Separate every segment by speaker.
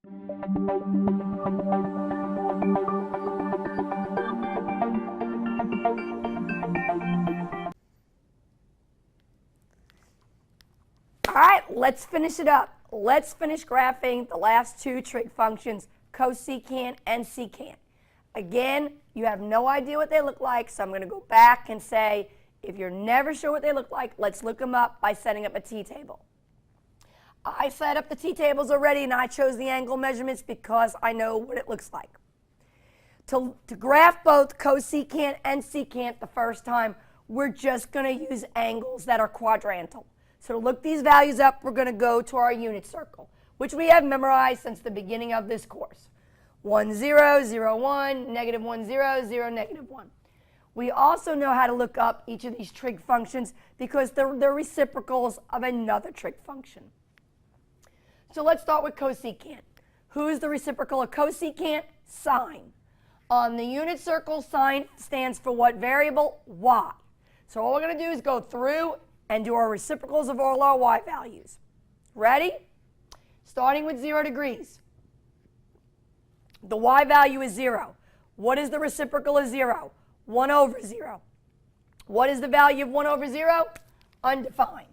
Speaker 1: All right, let's finish it up. Let's finish graphing the last two trig functions, cosecant and secant. Again, you have no idea what they look like, so I'm going to go back and say, if you're never sure what they look like, let's look them up by setting up a t-table. I set up the t-tables already, and I chose the angle measurements because I know what it looks like. To graph both cosecant and secant the first time, we're just going to use angles that are quadrantal. So to look these values up, we're going to go to our unit circle, which we have memorized since the beginning of this course. 1, 0, 0, 1, negative 1, 0, 0, negative 1. We also know how to look up each of these trig functions because they're reciprocals of another trig function. So let's start with cosecant. Who's the reciprocal of cosecant? Sine. On the unit circle, sine stands for what variable? Y. So all we're going to do is go through and do our reciprocals of all our y values. Ready? Starting with 0 degrees. The y value is 0. What is the reciprocal of 0? 1 over 0. What is the value of 1 over 0? Undefined.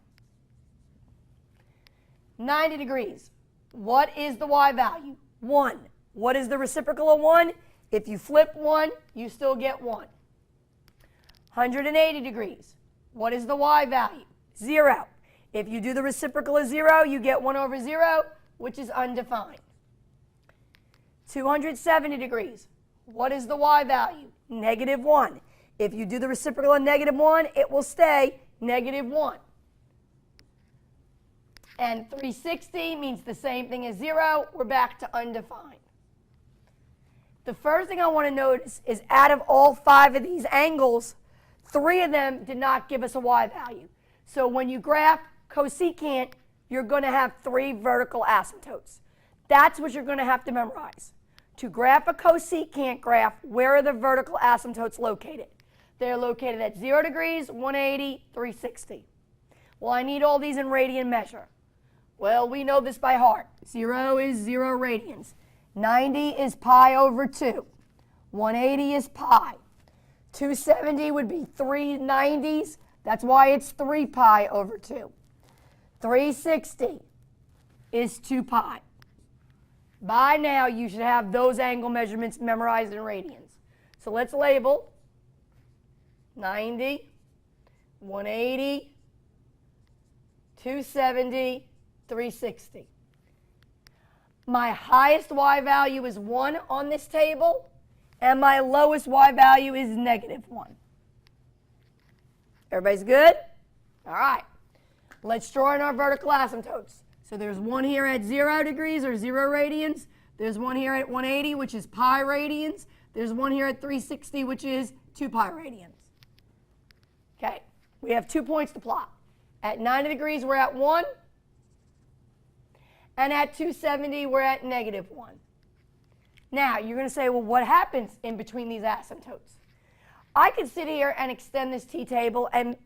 Speaker 1: 90 degrees. What is the y value? 1. What is the reciprocal of 1? If you flip 1, you still get 1. 180 degrees. What is the y value? 0. If you do the reciprocal of 0, you get 1 over 0, which is undefined. 270 degrees. What is the y value? Negative 1. If you do the reciprocal of negative 1, it will stay negative 1. And 360 means the same thing as 0. We're back to undefined. The first thing I want to notice is out of all 5 of these angles, 3 of them did not give us a y value. So when you graph cosecant, you're going to have 3 vertical asymptotes. That's what you're going to have to memorize. To graph a cosecant graph, where are the vertical asymptotes located? They're located at 0 degrees, 180, 360. Well, I need all these in radian measure. Well, we know this by heart. 0 is 0 radians. 90 is pi over 2. 180 is pi. 270 would be 3 90s. That's why it's 3 pi over 2. 360 is 2 pi. By now, you should have those angle measurements memorized in radians. So let's label 90, 180, 270, 360. My highest y value is 1 on this table, and my lowest y value is negative 1. Everybody's good? All right. Let's draw in our vertical asymptotes. So there's one here at 0 degrees or 0 radians. There's one here at 180, which is pi radians. There's one here at 360, which is 2 pi radians. Okay, we have 2 points to plot. At 90 degrees, we're at 1. And at 270, we're at negative 1. Now, you're going to say, well, what happens in between these asymptotes? I could sit here and extend this t-table and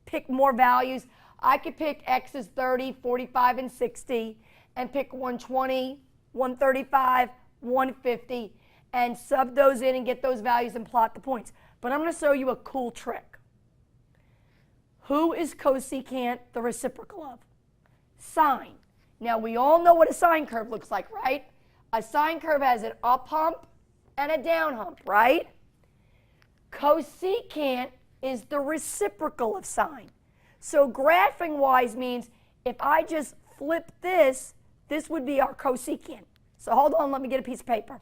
Speaker 1: pick more values. I could pick x is 30, 45, and 60, and pick 120, 135, 150, and sub those in and get those values and plot the points. But I'm going to show you a cool trick. Who is cosecant the reciprocal of? Sine. Now, we all know what a sine curve looks like, right? A sine curve has an up hump and a down hump, right? Cosecant is the reciprocal of sine. So graphing-wise means if I just flip this, this would be our cosecant. So hold on, let me get a piece of paper.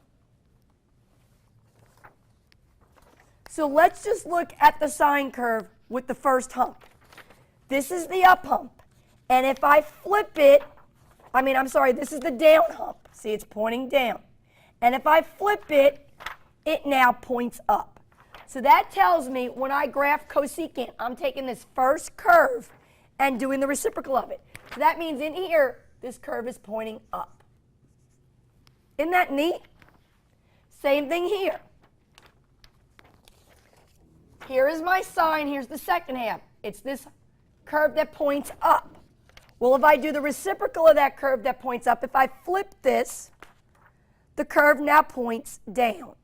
Speaker 1: So let's just look at the sine curve with the first hump. This is the up hump. And if I flip it, this is the down hump. See, it's pointing down. And if I flip it, it now points up. So that tells me when I graph cosecant, I'm taking this first curve and doing the reciprocal of it. So that means in here, this curve is pointing up. Isn't that neat? Same thing here. Here is my sine. Here's the second half. It's this curve that points up. Well, if I do the reciprocal of that curve that points up, if I flip this, the curve now points down.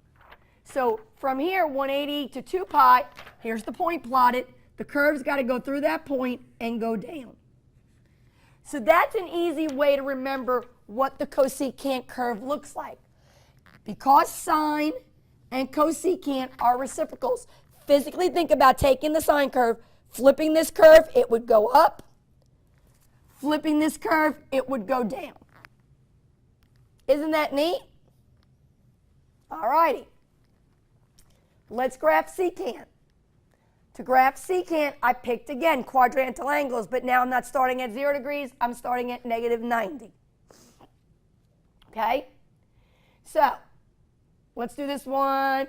Speaker 1: So from here, 180 to 2 pi, here's the point plotted. The curve's got to go through that point and go down. So that's an easy way to remember what the cosecant curve looks like. Because sine and cosecant are reciprocals, physically think about taking the sine curve, flipping this curve, it would go up. Flipping this curve, it would go down. Isn't that neat? All righty. Let's graph secant. To graph secant, I picked again quadrantal angles, but now I'm not starting at 0 degrees, I'm starting at -90. Okay? So, let's do this one.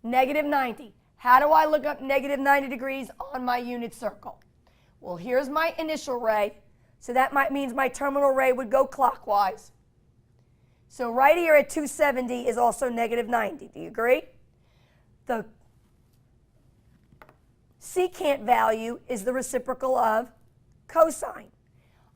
Speaker 1: -90. How do I look up -90 degrees on my unit circle? Well, here's my initial ray, so that means my terminal ray would go clockwise. So right here at 270 is also -90. Do you agree? The secant value is the reciprocal of cosine.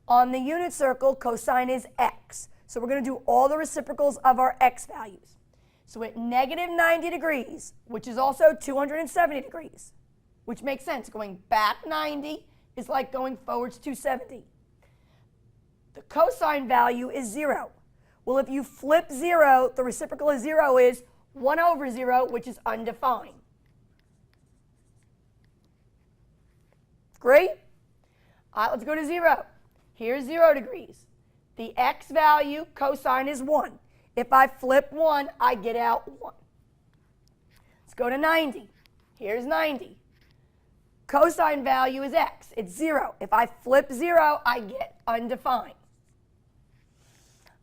Speaker 1: On the unit circle, cosine is x. So we're going to do all the reciprocals of our x values. So at -90 degrees, which is also 270 degrees, which makes sense. Going back 90 is like going forwards 270. The cosine value is 0. Well, if you flip 0, the reciprocal of 0 is 1 over 0, which is undefined. Great? All right, let's go to 0. Here's 0 degrees. The x value, cosine, is 1. If I flip 1, I get out 1. Let's go to 90. Here's 90. Cosine value is x. It's 0. If I flip 0, I get undefined.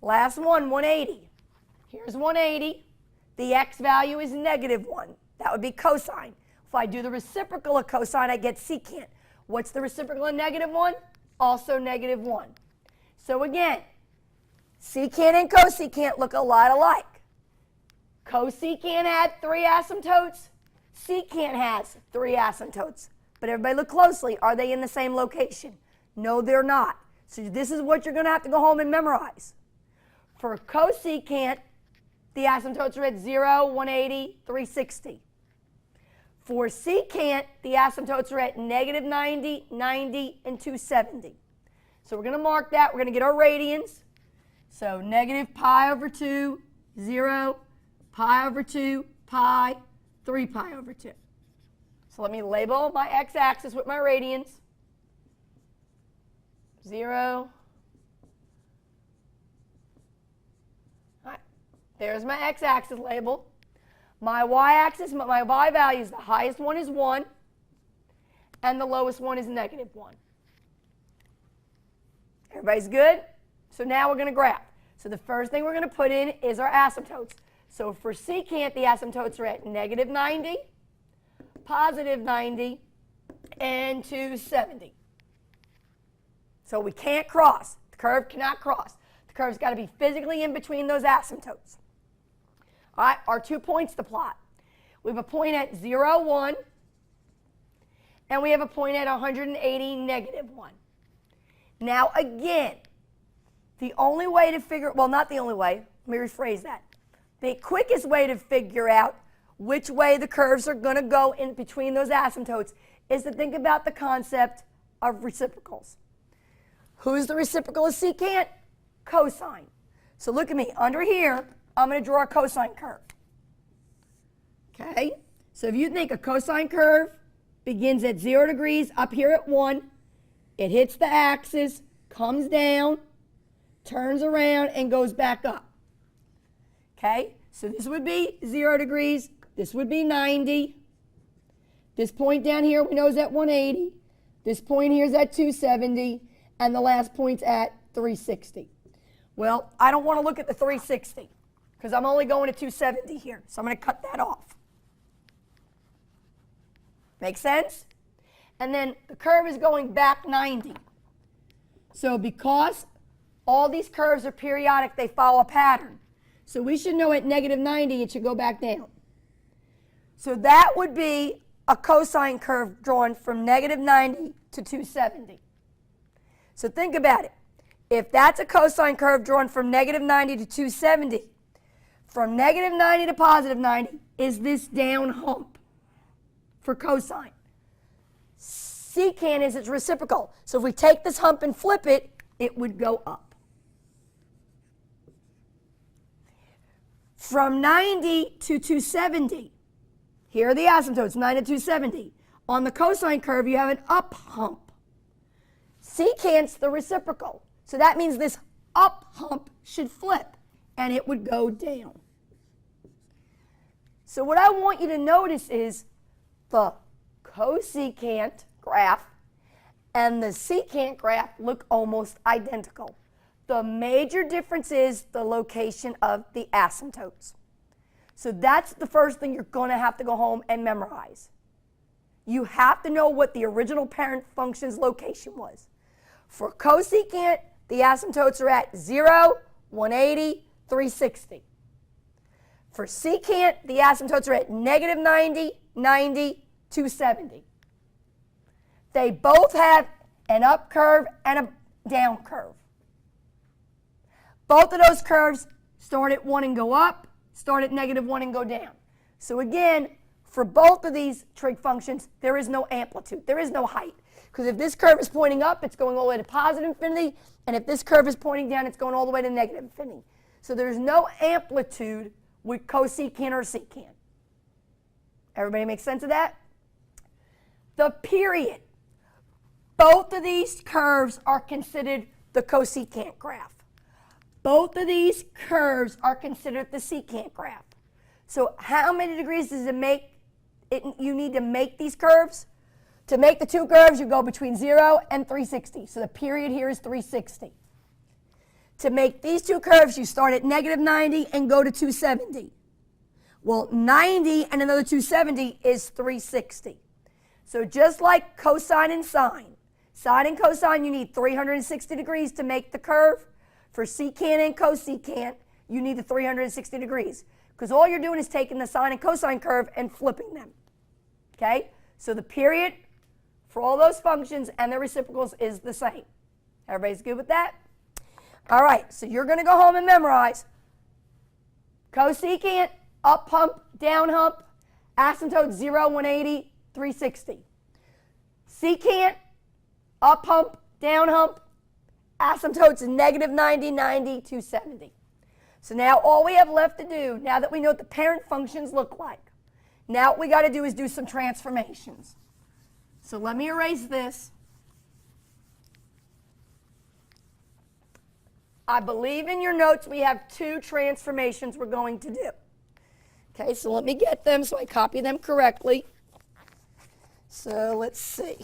Speaker 1: Last one, 180. Here's 180. The x value is -1. That would be cosine. If I do the reciprocal of cosine, I get secant. What's the reciprocal of -1? Also -1. So again, secant and cosecant look a lot alike. Cosecant had 3 asymptotes. Secant has 3 asymptotes. But everybody look closely. Are they in the same location? No, they're not. So this is what you're going to have to go home and memorize. For cosecant, the asymptotes are at 0, 180, 360. For secant, the asymptotes are at -90, 90, and 270. So we're going to mark that. We're going to get our radians. So -pi/2, 0, pi/2, pi, 3 pi/2. So let me label my x-axis with my radians. 0. All right. There's my x-axis label. My y-axis, my y values, the highest one is 1, and the lowest one is -1. Everybody's good? So now we're going to graph. So the first thing we're going to put in is our asymptotes. So for secant, the asymptotes are at -90, +90, and 270. So we can't cross. The curve cannot cross. The curve's got to be physically in between those asymptotes. All right, our 2 points to plot. We have a point at 0, 1, and we have a point at 180, -1. Now again, the only way to figure, well, not the only way, let me rephrase that. The quickest way to figure out which way the curves are going to go in between those asymptotes is to think about the concept of reciprocals. Who's the reciprocal of secant? Cosine. So look at me. Under here, I'm going to draw a cosine curve. Okay? So if you think a cosine curve begins at 0 degrees up here at 1, it hits the axis, comes down, turns around, and goes back up. Okay? So this would be 0 degrees. This would be 90. This point down here we know is at 180. This point here is at 270. And the last point's at 360. Well, I don't want to look at the 360 because I'm only going to 270 here. So I'm going to cut that off. Make sense? And then the curve is going back 90. So because all these curves are periodic, they follow a pattern. So we should know at -90 it should go back down. So that would be a cosine curve drawn from -90 to 270. So think about it. if that's a cosine curve drawn from negative 90 to 270, from negative 90 to positive 90 is this down hump for cosine. Secant is its reciprocal. So if we take this hump and flip it, it would go up. From 90 to 270, here are the asymptotes, 90 to 270. On the cosine curve, you have an up hump. Secant's the reciprocal. So that means this up hump should flip, and it would go down. So what I want you to notice is the cosecant graph and the secant graph look almost identical. The major difference is the location of the asymptotes. So that's the first thing you're going to have to go home and memorize. You have to know what the original parent function's location was. For cosecant, the asymptotes are at 0, 180, 360. For secant, the asymptotes are at negative 90, 90, 270. They both have an up curve and a down curve. Both of those curves start at 1 and go up, start at negative 1 and go down. So again, for both of these trig functions, there is no amplitude, there is no height. Because if this curve is pointing up, it's going all the way to positive infinity, and if this curve is pointing down, it's going all the way to negative infinity. So there's no amplitude with cosecant or secant. Everybody make sense of that? The period. Both of these curves are considered the cosecant graph. Both of these curves are considered the secant graph. So how many degrees does it make you need to make these curves? To make the two curves, you go between 0 and 360. So the period here is 360. To make these two curves, you start at negative 90 and go to 270. Well, 90 and another 270 is 360. So just like cosine and sine and cosine, you need 360 degrees to make the curve. For secant and cosecant, you need the 360 degrees. Because all you're doing is taking the sine and cosine curve and flipping them. Okay? So the period for all those functions and their reciprocals is the same. Everybody's good with that? All right, so you're going to go home and memorize cosecant, up hump, down hump, asymptote 0, 180, 360. Secant, up hump, down hump, asymptotes negative 90, 90, 270. So now all we have left to do, now that we know what the parent functions look like, now what we got to do is do some transformations. So let me erase this. I believe in your notes we have 2 transformations we're going to do. Okay, so let me get them so I copy them correctly. So let's see.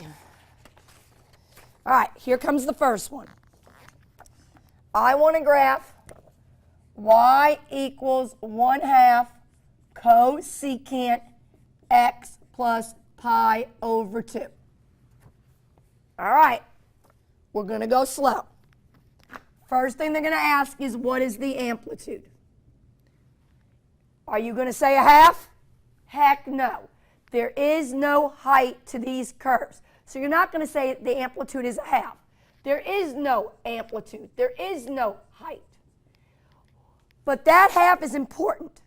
Speaker 1: All right, here comes the first one. I want to graph y equals 1/2 cosecant x plus pi over 2. All right, we're going to go slow. First thing they're going to ask is, what is the amplitude? Are you going to say 1/2? Heck no. There is no height to these curves. So you're not going to say the amplitude is 1/2. There is no amplitude. There is no height. But that 1/2 is important.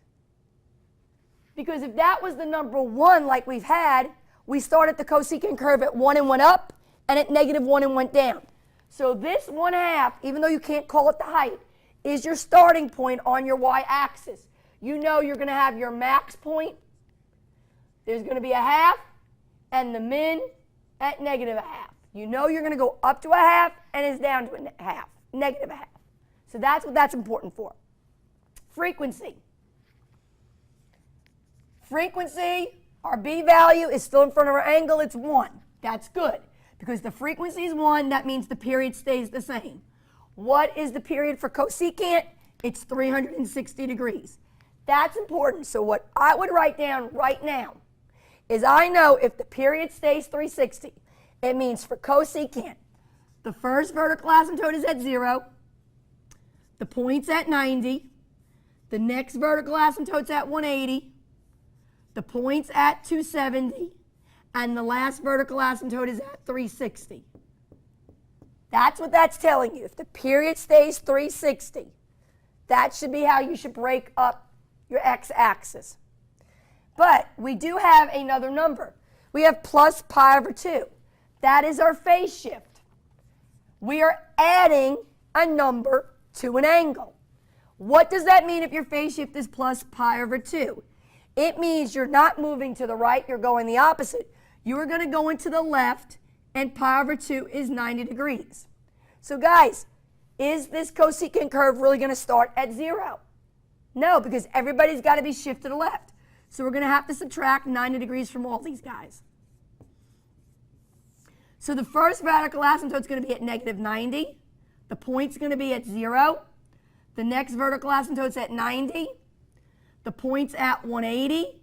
Speaker 1: Because if that was the number 1 like we've had, we started the cosecant curve at 1 and went up, and at negative 1 and went down. So this 1/2, even though you can't call it the height, is your starting point on your y-axis. You know you're going to have your max point. There's going to be 1/2, and the min at negative 1/2. You know you're going to go up to 1/2, and it's down to 1/2, negative 1/2. So that's what that's important for. Frequency. Frequency, our b value is still in front of our angle. It's 1. That's good. Because the frequency is 1, that means the period stays the same. What is the period for cosecant? It's 360 degrees. That's important. So what I would write down right now is I know if the period stays 360, it means for cosecant, the first vertical asymptote is at 0, the point's at 90, the next vertical asymptote's at 180, the point's at 270, and the last vertical asymptote is at 360. That's what that's telling you. If the period stays 360, that should be how you should break up your x-axis. But we do have another number. We have plus pi over 2. That is our phase shift. We are adding a number to an angle. What does that mean if your phase shift is plus pi over 2? It means you're not moving to the right, you're going the opposite. You are going to go into the left, and pi over 2 is 90 degrees. So guys, is this cosecant curve really going to start at 0? No, because everybody's got to be shifted to the left. So we're going to have to subtract 90 degrees from all these guys. So the first radical asymptote is going to be at negative 90. The point's going to be at 0. The next vertical asymptote's at 90. The point's at 180.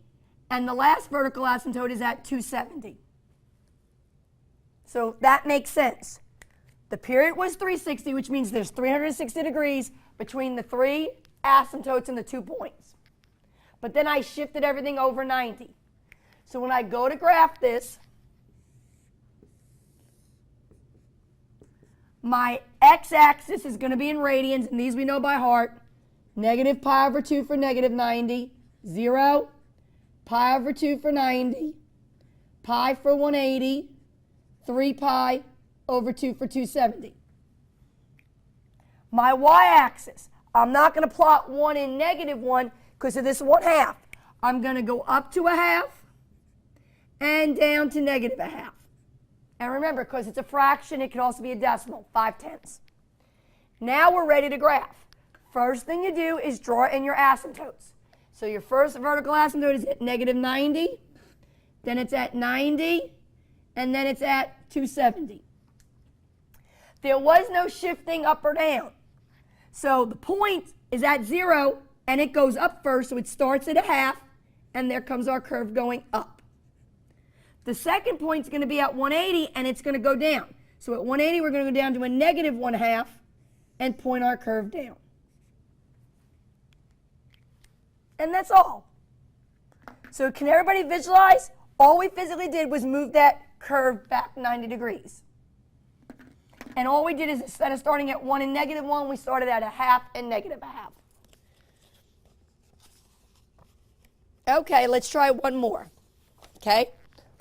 Speaker 1: And the last vertical asymptote is at 270. So that makes sense. The period was 360, which means there's 360 degrees between the 3 asymptotes and the 2 points. But then I shifted everything over 90. So when I go to graph this, my x-axis is going to be in radians, and these we know by heart. Negative pi over 2 for negative 90, 0, pi over 2 for 90, pi for 180, 3 pi over 2 for 270. My y-axis, I'm not going to plot 1 and negative 1 because of this 1/2. I'm going to go up to 1/2 and down to negative 1/2. And remember, because it's a fraction, it can also be a decimal, 5/10. Now we're ready to graph. First thing you do is draw in your asymptotes. So your first vertical asymptote is at negative 90, then it's at 90, and then it's at 270. There was no shifting up or down. So the point is at 0, and it goes up first, so it starts at 1/2, and there comes our curve going up. The second point is going to be at 180, and it's going to go down. So at 180, we're going to go down to a negative 1/2 and point our curve down. And that's all. So can everybody visualize? All we physically did was move that curve back 90 degrees. And all we did is, instead of starting at 1 and negative 1, we started at 1/2 and negative 1/2. Okay, let's try one more. Okay?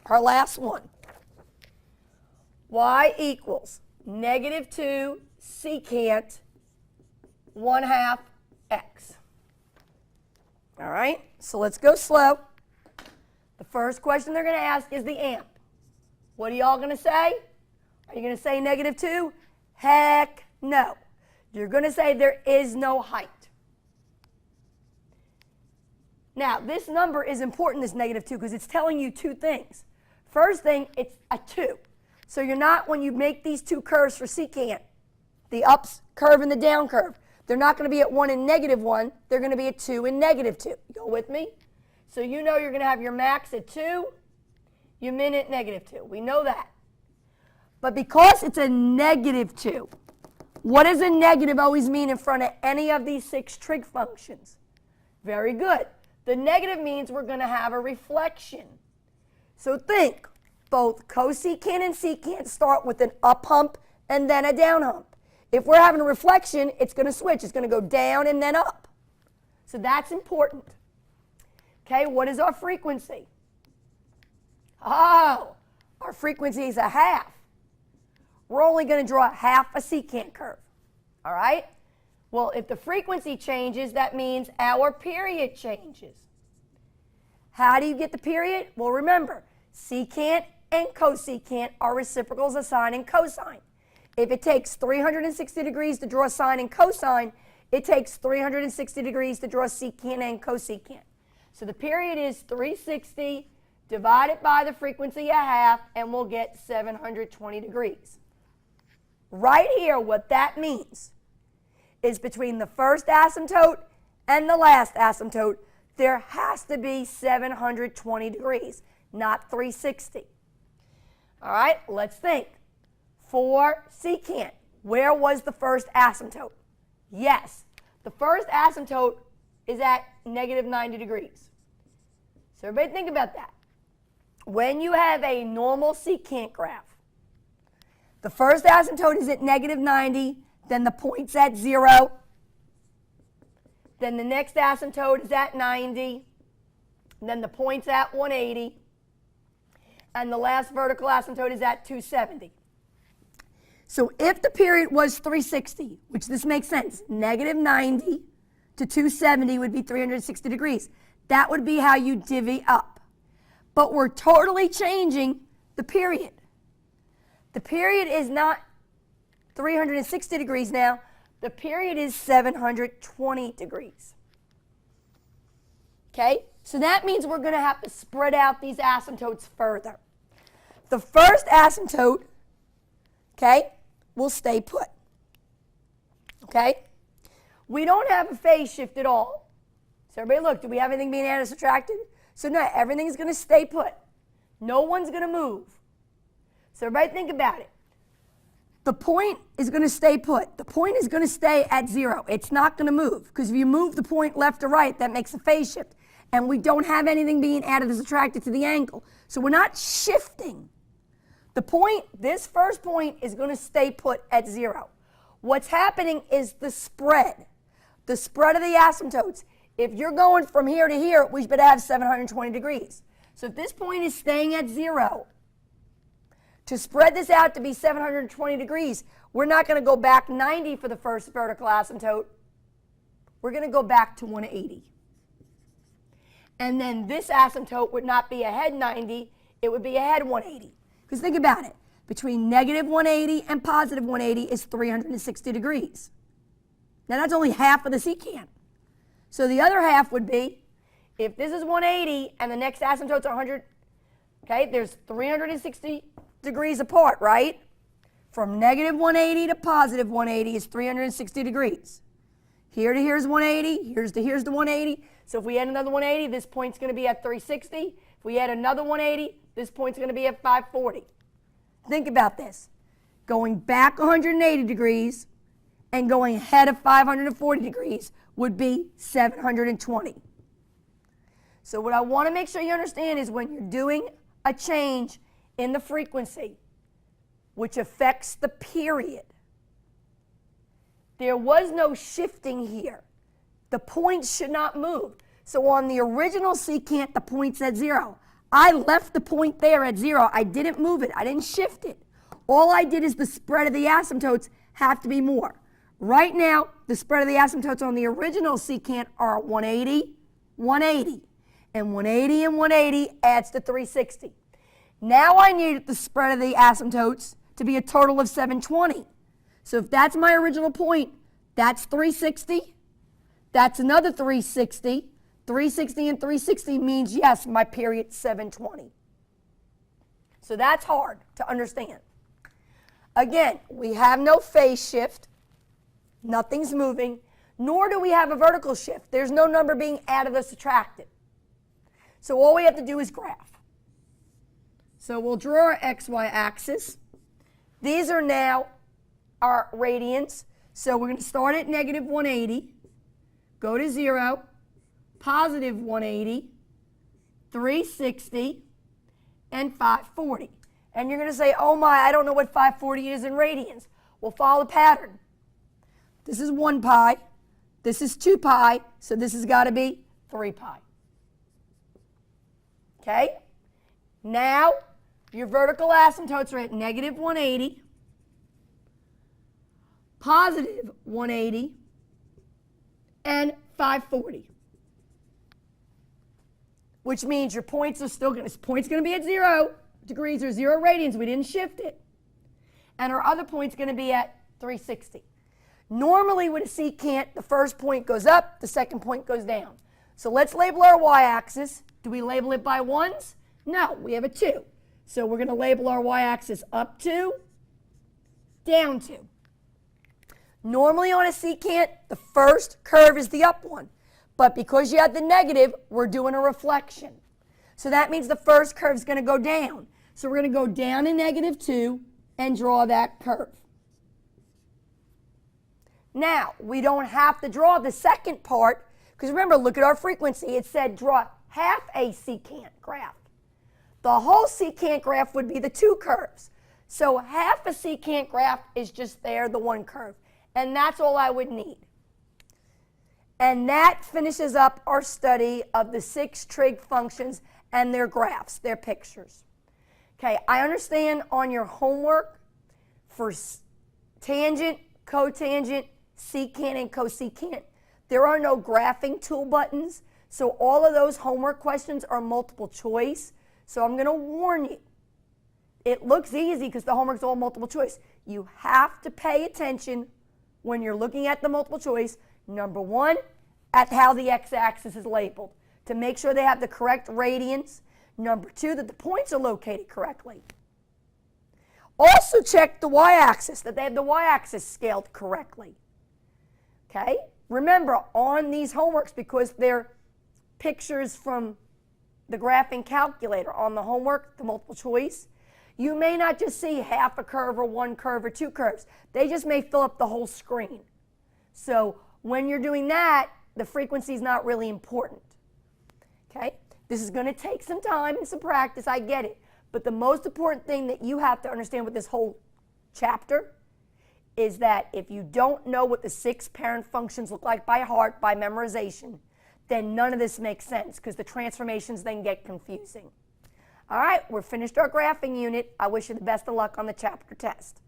Speaker 1: Our last one. Y equals negative 2 secant 1/2 x. All right, so let's go slow. The first question they're going to ask is the amp. What are y'all going to say? Are you going to say negative 2? Heck no. You're going to say there is no height. Now, this number is important, this negative 2, because it's telling you two things. First thing, it's a 2. So you're not, when you make these two curves for secant, the up curve and the down curve, they're not going to be at 1 and negative 1. They're going to be at 2 and negative 2. You go with me? So you know you're going to have your max at 2, your min at negative 2. We know that. But because it's a negative 2, what does a negative always mean in front of any of these 6 trig functions? Very good. The negative means we're going to have a reflection. So think, both cosecant and secant start with an up hump and then a down hump. If we're having a reflection, it's going to switch. It's going to go down and then up. So that's important. Okay, what is our frequency? Oh, our frequency is 1/2. We're only going to draw 1/2 a secant curve. All right? Well, if the frequency changes, that means our period changes. How do you get the period? Well, remember, secant and cosecant are reciprocals of sine and cosine. If it takes 360 degrees to draw sine and cosine, it takes 360 degrees to draw secant and cosecant. So the period is 360 divided by the frequency 1/2, and we'll get 720 degrees. Right here, what that means is between the first asymptote and the last asymptote, there has to be 720 degrees, not 360. All right, let's think. For secant, where was the first asymptote? Yes, the first asymptote is at negative 90 degrees. So everybody think about that. When you have a normal secant graph, The first asymptote is at negative 90, then the point's at 0. Then the next asymptote is at 90, then the point's at 180, and the last vertical asymptote is at 270. So if the period was 360, which this makes sense, negative 90 to 270 would be 360 degrees. That would be how you divvy up. But we're totally changing the period. The period is not 360 degrees now. The period is 720 degrees. Okay? So that means we're going to have to spread out these asymptotes further. The first asymptote, okay, will stay put. Okay? We don't have a phase shift at all. So everybody look, do we have anything being added or subtracted? So no, everything's going to stay put. No one's going to move. So everybody think about it. The point is going to stay put. The point is going to stay at 0. It's not going to move, because if you move the point left or right, that makes a phase shift. And we don't have anything being added or subtracted to the angle. So we're not shifting. The point, this first point, is going to stay put at 0. What's happening is the spread. The spread of the asymptotes. If you're going from here to here, we should have 720 degrees. So if this point is staying at 0, to spread this out to be 720 degrees, we're not going to go back 90 for the first vertical asymptote. We're going to go back to 180. And then this asymptote would not be ahead 90, it would be ahead 180. Because think about it. Between negative 180 and positive 180 is 360 degrees. Now that's only half of the secant. So the other half would be, if this is 180 and the next asymptote's 100, okay, there's 360 degrees apart, right? From negative 180 to positive 180 is 360 degrees. Here to here is 180, here's the 180. So if we add another 180, this point's going to be at 360. If we add another 180, this point's going to be at 540. Think about this. Going back 180 degrees and going ahead of 540 degrees would be 720. So what I want to make sure you understand is when you're doing a change in the frequency, which affects the period, there was no shifting here. The points should not move. So on the original secant, the point's at 0. I left the point there at 0. I didn't move it. I didn't shift it. All I did is the spread of the asymptotes have to be more. Right now, the spread of the asymptotes on the original secant are 180, 180. And 180 and 180 adds to 360. Now I need the spread of the asymptotes to be a total of 720. So if that's my original point, that's 360. That's another 360. 360 and 360 means, yes, my period's 720. So that's hard to understand. Again, we have no phase shift. Nothing's moving. Nor do we have a vertical shift. There's no number being added or subtracted. So all we have to do is graph. So we'll draw our XY axis. These are now our radians. So we're going to start at negative 180, go to 0, positive 180, 360, and 540. And you're going to say, oh my, I don't know what 540 is in radians. Well, follow the pattern. This is 1 pi, this is 2 pi, so this has got to be 3 pi. Okay? Now, your vertical asymptotes are at negative 180, positive 180, and 540. Which means your points are still going to be at 0 degrees or 0 radians. We didn't shift it. And our other point's going to be at 360. Normally with a secant, the first point goes up, the second point goes down. So let's label our y-axis. Do we label it by 1s? No, we have a 2. So we're going to label our y-axis up 2, down 2. Normally on a secant, the first curve is the up one. But because you had the negative, we're doing a reflection. So that means the first curve is going to go down. So we're going to go down to negative 2 and draw that curve. Now, we don't have to draw the second part, because remember, look at our frequency. It said draw half a secant graph. The whole secant graph would be the 2 curves. So half a secant graph is just there, the one curve. And that's all I would need. And that finishes up our study of the 6 trig functions and their graphs, their pictures. Okay, I understand on your homework for tangent, cotangent, secant, and cosecant, there are no graphing tool buttons. So all of those homework questions are multiple choice. So I'm going to warn you. It looks easy because the homework's all multiple choice. You have to pay attention when you're looking at the multiple choice. Number 1, at how the x-axis is labeled to make sure they have the correct radians. Number 2, that the points are located correctly. Also check the y-axis, that they have the y-axis scaled correctly. Okay? Remember, on these homeworks, because they're pictures from the graphing calculator on the homework, the multiple choice, you may not just see half a curve or 1 curve or 2 curves. They just may fill up the whole screen. So when you're doing that, the frequency is not really important. Okay? This is going to take some time and some practice, I get it. But the most important thing that you have to understand with this whole chapter is that if you don't know what the 6 parent functions look like by heart, by memorization, then none of this makes sense because the transformations then get confusing. All right, we're finished our graphing unit. I wish you the best of luck on the chapter test.